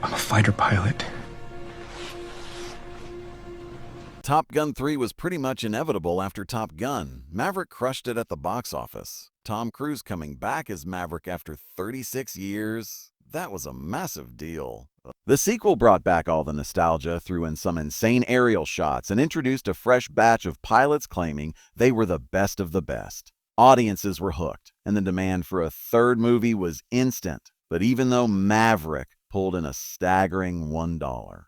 I'm a fighter pilot. Top Gun 3 was pretty much inevitable after Top Gun. Maverick crushed it at the box office. Tom Cruise coming back as Maverick after 36 years. That was a massive deal. The sequel brought back all the nostalgia, threw in some insane aerial shots, and introduced a fresh batch of pilots claiming they were the best of the best. Audiences were hooked, and the demand for a third movie was instant. But even though Maverick pulled in a staggering $1,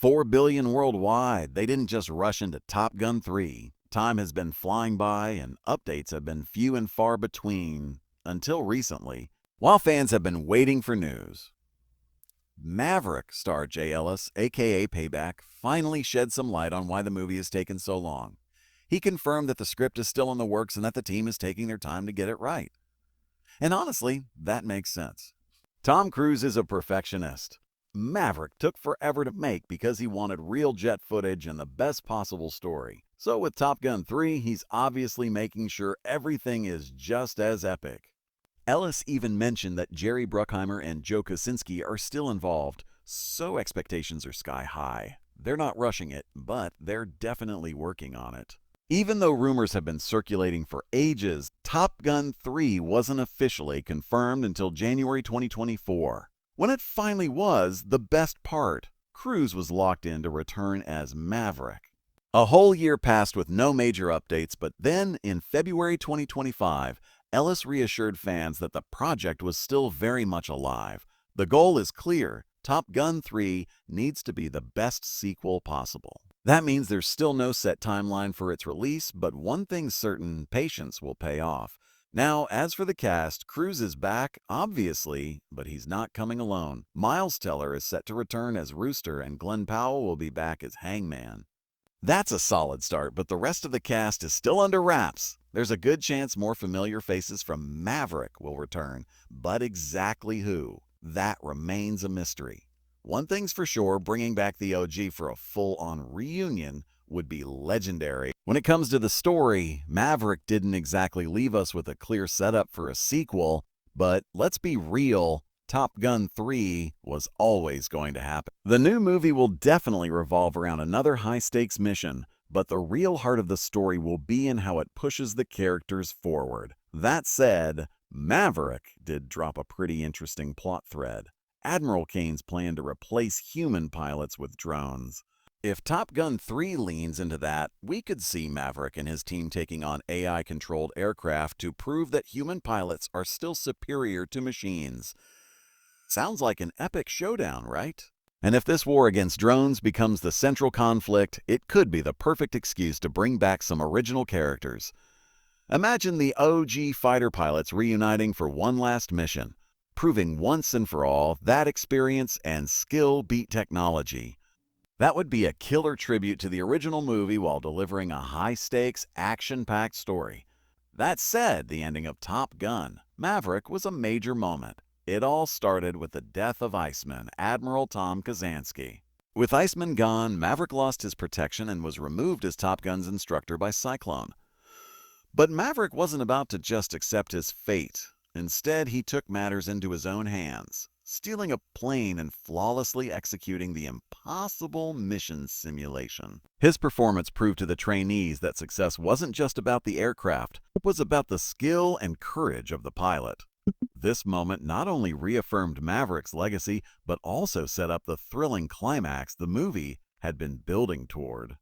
$4 billion worldwide, they didn't just rush into Top Gun 3. Time has been flying by, and updates have been few and far between, until recently, while fans have been waiting for news. Maverick star Jay Ellis, aka Payback, finally shed some light on why the movie has taken so long. He confirmed that the script is still in the works and that the team is taking their time to get it right. And honestly, that makes sense. Tom Cruise is a perfectionist. Maverick took forever to make because he wanted real jet footage and the best possible story. So with Top Gun 3, he's obviously making sure everything is just as epic. Ellis even mentioned that Jerry Bruckheimer and Joe Kosinski are still involved, so expectations are sky high. They're not rushing it, but they're definitely working on it. Even though rumors have been circulating for ages, Top Gun 3 wasn't officially confirmed until January 2024. When it finally was, the best part, Cruise was locked in to return as Maverick. A whole year passed with no major updates, but then in February 2025, Ellis reassured fans that the project was still very much alive. The goal is clear. Top Gun 3 needs to be the best sequel possible. That means there's still no set timeline for its release, but one thing's certain, patience will pay off. Now, as for the cast, Cruise is back, obviously, but he's not coming alone. Miles Teller is set to return as Rooster, and Glenn Powell will be back as Hangman. That's a solid start, but the rest of the cast is still under wraps. There's a good chance more familiar faces from Maverick will return, but exactly who? That remains a mystery. One thing's for sure, bringing back the OG for a full-on reunion would be legendary. When it comes to the story, Maverick didn't exactly leave us with a clear setup for a sequel, but let's be real, Top Gun 3 was always going to happen. The new movie will definitely revolve around another high-stakes mission, but the real heart of the story will be in how it pushes the characters forward. That said, Maverick did drop a pretty interesting plot thread. Admiral Kane's plan to replace human pilots with drones. If Top Gun 3 leans into that, we could see Maverick and his team taking on AI-controlled aircraft to prove that human pilots are still superior to machines. Sounds like an epic showdown, right? And if this war against drones becomes the central conflict, it could be the perfect excuse to bring back some original characters. Imagine the OG fighter pilots reuniting for one last mission, proving once and for all that experience and skill beat technology. That would be a killer tribute to the original movie while delivering a high-stakes, action-packed story. That said, the ending of Top Gun, Maverick was a major moment. It all started with the death of Iceman, Admiral Tom Kazansky. With Iceman gone, Maverick lost his protection and was removed as Top Gun's instructor by Cyclone. But Maverick wasn't about to just accept his fate. Instead, he took matters into his own hands, stealing a plane and flawlessly executing the impossible mission simulation. His performance proved to the trainees that success wasn't just about the aircraft, it was about the skill and courage of the pilot. This moment not only reaffirmed Maverick's legacy, but also set up the thrilling climax the movie had been building toward.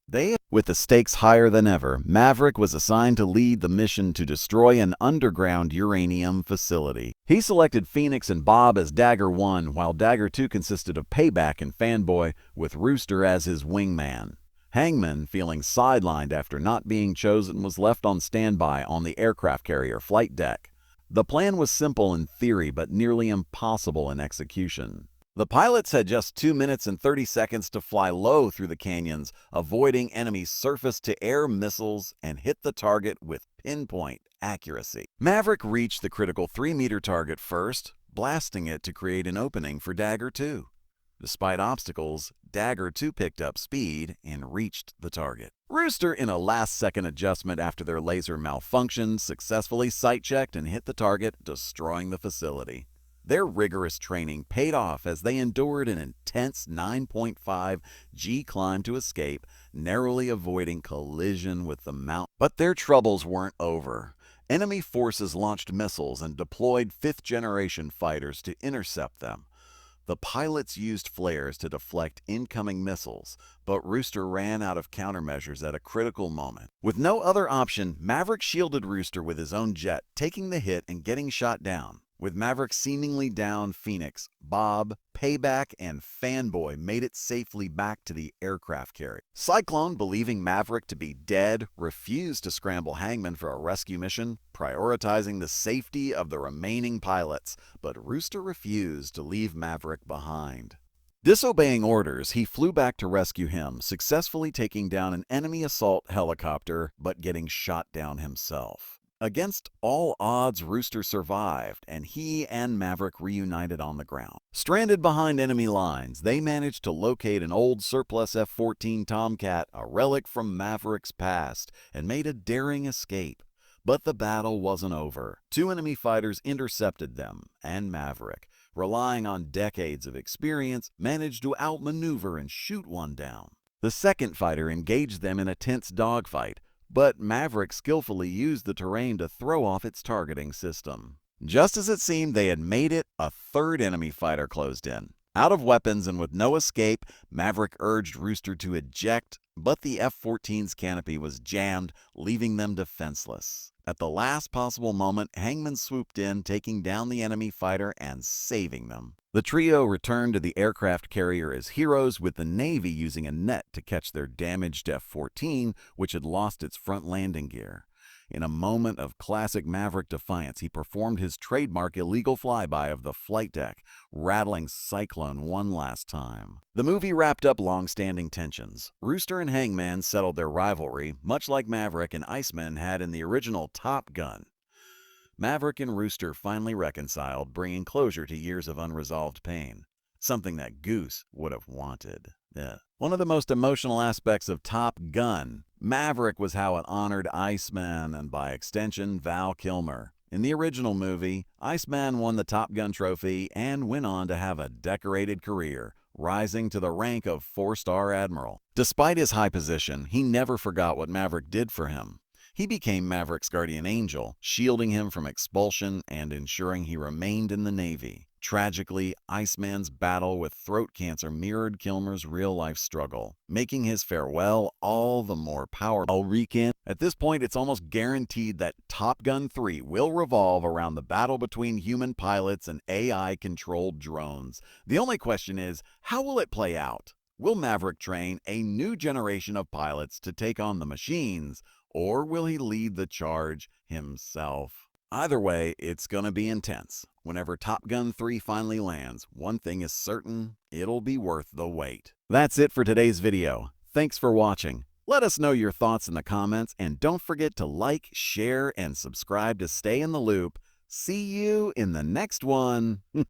With the stakes higher than ever, Maverick was assigned to lead the mission to destroy an underground uranium facility. He selected Phoenix and Bob as Dagger 1, while Dagger 2 consisted of Payback and Fanboy, with Rooster as his wingman. Hangman, feeling sidelined after not being chosen, was left on standby on the aircraft carrier flight deck. The plan was simple in theory, but nearly impossible in execution. The pilots had just 2 minutes and 30 seconds to fly low through the canyons, avoiding enemy surface-to-air missiles, and hit the target with pinpoint accuracy. Maverick reached the critical 3-meter target first, blasting it to create an opening for Dagger 2. Despite obstacles, Dagger 2 picked up speed and reached the target. Rooster, in a last-second adjustment after their laser malfunctioned, successfully sight-checked and hit the target, destroying the facility. Their rigorous training paid off as they endured an intense 9.5 G climb to escape, narrowly avoiding collision with the mountain. But their troubles weren't over. Enemy forces launched missiles and deployed fifth-generation fighters to intercept them. The pilots used flares to deflect incoming missiles, but Rooster ran out of countermeasures at a critical moment. With no other option, Maverick shielded Rooster with his own jet, taking the hit and getting shot down. With Maverick seemingly down, Phoenix, Bob, Payback, and Fanboy made it safely back to the aircraft carrier. Cyclone, believing Maverick to be dead, refused to scramble Hangman for a rescue mission, prioritizing the safety of the remaining pilots, but Rooster refused to leave Maverick behind. Disobeying orders, he flew back to rescue him, successfully taking down an enemy assault helicopter, but getting shot down himself. Against all odds, Rooster survived, and he and Maverick reunited on the ground. Stranded behind enemy lines, they managed to locate an old surplus F-14 Tomcat, a relic from Maverick's past, and made a daring escape. But the battle wasn't over. Two enemy fighters intercepted them, and Maverick, relying on decades of experience, managed to outmaneuver and shoot one down. The second fighter engaged them in a tense dogfight, but Maverick skillfully used the terrain to throw off its targeting system. Just as it seemed they had made it, a third enemy fighter closed in. Out of weapons and with no escape, Maverick urged Rooster to eject, but the F-14's canopy was jammed, leaving them defenseless. At the last possible moment, Hangman swooped in, taking down the enemy fighter and saving them. The trio returned to the aircraft carrier as heroes, with the Navy using a net to catch their damaged F-14, which had lost its front landing gear. In a moment of classic Maverick defiance, he performed his trademark illegal flyby of the flight deck, rattling Cyclone one last time. The movie wrapped up long-standing tensions. Rooster and Hangman settled their rivalry, much like Maverick and Iceman had in the original Top Gun. Maverick and Rooster finally reconciled, bringing closure to years of unresolved pain. Something that Goose would have wanted. One of the most emotional aspects of Top Gun, Maverick, was how it honored Iceman and, by extension, Val Kilmer. In the original movie, Iceman won the Top Gun trophy and went on to have a decorated career, rising to the rank of 4-star admiral. Despite his high position, he never forgot what Maverick did for him. He became Maverick's guardian angel, shielding him from expulsion and ensuring he remained in the Navy. Tragically, Iceman's battle with throat cancer mirrored Kilmer's real-life struggle, making his farewell all the more powerful. At this point, it's almost guaranteed that Top Gun 3 will revolve around the battle between human pilots and AI-controlled drones. The only question is, how will it play out? Will Maverick train a new generation of pilots to take on the machines, or will he lead the charge himself? Either way, it's gonna be intense. Whenever Top Gun 3 finally lands, one thing is certain: it'll be worth the wait. That's it for today's video. Thanks for watching. Let us know your thoughts in the comments, and don't forget to like, share, and subscribe to stay in the loop. See you in the next one.